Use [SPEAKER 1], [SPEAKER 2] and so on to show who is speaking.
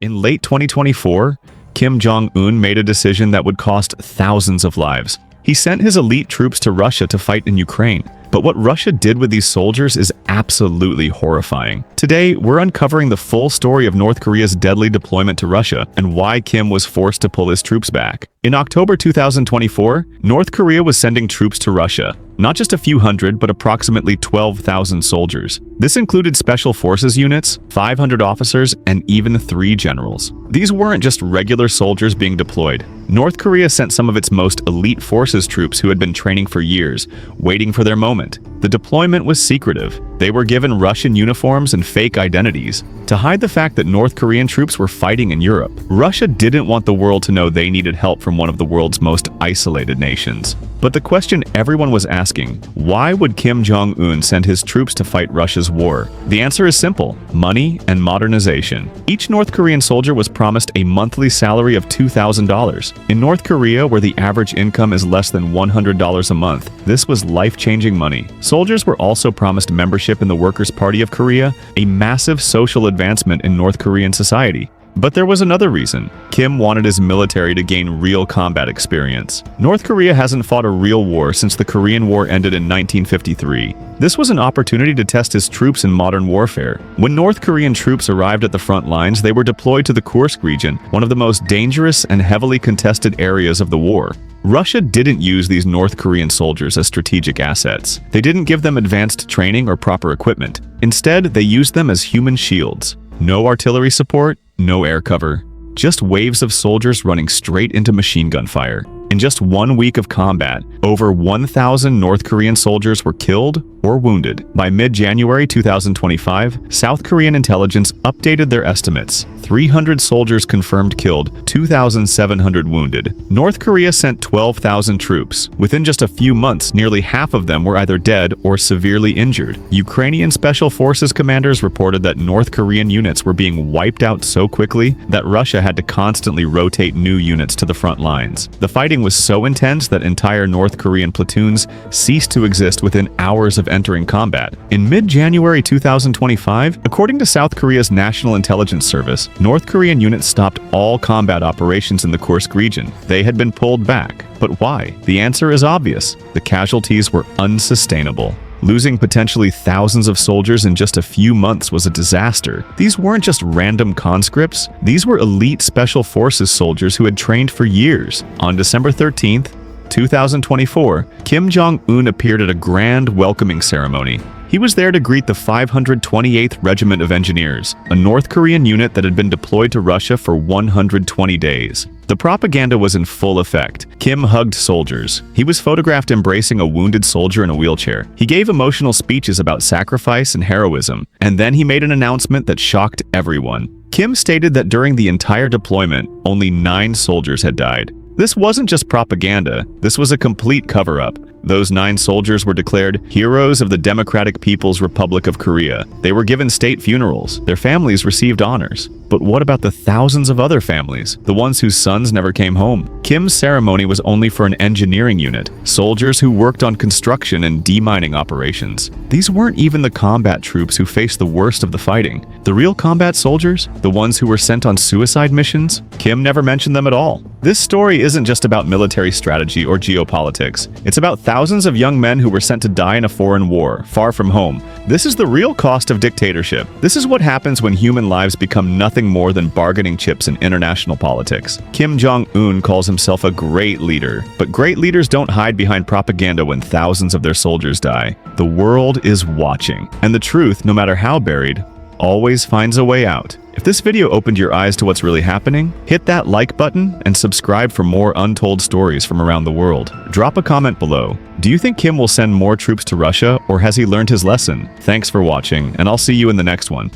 [SPEAKER 1] In late 2024, Jong Un made a decision that would cost thousands of lives. He sent his elite troops to Russia to fight in Ukraine. But what Russia did with these soldiers is absolutely horrifying. Today, we're uncovering the full story of North Korea's deadly deployment to Russia and why Kim was forced to pull his troops back. In October 2024, North Korea was sending troops to Russia. Not just a few hundred, but approximately 12,000 soldiers. This included special forces units, 500 officers, and even 3 generals. These weren't just regular soldiers being deployed. North Korea sent some of its most elite forces troops who had been training for years, waiting for their moment. The deployment was secretive. They were given Russian uniforms and fake identities to hide the fact that North Korean troops were fighting in Europe. Russia didn't want the world to know they needed help from one of the world's most isolated nations. But the question everyone was asking, why would Jong Un send his troops to fight Russia's war? The answer is simple: money and modernization. Each North Korean soldier was promised a monthly salary of $2,000. In North Korea, where the average income is less than $100 a month, this was life-changing money. Soldiers were also promised membership in the Workers' Party of Korea, a massive social advancement in North Korean society. But there was another reason. Kim wanted his military to gain real combat experience. North Korea hasn't fought a real war since the Korean War ended in 1953. This was an opportunity to test his troops in modern warfare. When North Korean troops arrived at the front lines, they were deployed to the Kursk region, one of the most dangerous and heavily contested areas of the war. Russia didn't use these North Korean soldiers as strategic assets. They didn't give them advanced training or proper equipment. Instead, they used them as human shields. No artillery support, no air cover. Just waves of soldiers running straight into machine gun fire. In just 1 week of combat, over 1,000 North Korean soldiers were killed or wounded. By mid-January 2025, South Korean intelligence updated their estimates. 300 soldiers confirmed killed, 2,700 wounded. North Korea sent 12,000 troops. Within just a few months, nearly half of them were either dead or severely injured. Ukrainian Special Forces commanders reported that North Korean units were being wiped out so quickly that Russia had to constantly rotate new units to the front lines. The fighting was so intense that entire North Korean platoons ceased to exist within hours of entering combat. In mid-January 2025, according to South Korea's National Intelligence Service, North Korean units stopped all combat operations in the Kursk region. They had been pulled back. But why? The answer is obvious. The casualties were unsustainable. Losing potentially thousands of soldiers in just a few months was a disaster. These weren't just random conscripts. These were elite special forces soldiers who had trained for years. On December 13th, 2024, Jong Un appeared at a grand welcoming ceremony. He was there to greet the 528th Regiment of Engineers, a North Korean unit that had been deployed to Russia for 120 days. The propaganda was in full effect. Kim hugged soldiers. He was photographed embracing a wounded soldier in a wheelchair. He gave emotional speeches about sacrifice and heroism, and then he made an announcement that shocked everyone. Kim stated that during the entire deployment, only 9 soldiers had died. This wasn't just propaganda, this was a complete cover-up. Those 9 soldiers were declared heroes of the Democratic People's Republic of Korea. They were given state funerals. Their families received honors. But what about the thousands of other families, the ones whose sons never came home? Kim's ceremony was only for an engineering unit, soldiers who worked on construction and demining operations. These weren't even the combat troops who faced the worst of the fighting. The real combat soldiers, the ones who were sent on suicide missions, Kim never mentioned them at all. This story isn't just about military strategy or geopolitics. It's about thousands of young men who were sent to die in a foreign war, far from home. This is the real cost of dictatorship. This is what happens when human lives become nothing more than bargaining chips in international politics. Jong Un calls himself a great leader, but great leaders don't hide behind propaganda when thousands of their soldiers die. The world is watching, and the truth, no matter how buried, always finds a way out. If this video opened your eyes to what's really happening, hit that like button and subscribe for more untold stories from around the world. Drop a comment below. Do you think Kim will send more troops to Russia, or has he learned his lesson? Thanks for watching, and I'll see you in the next one.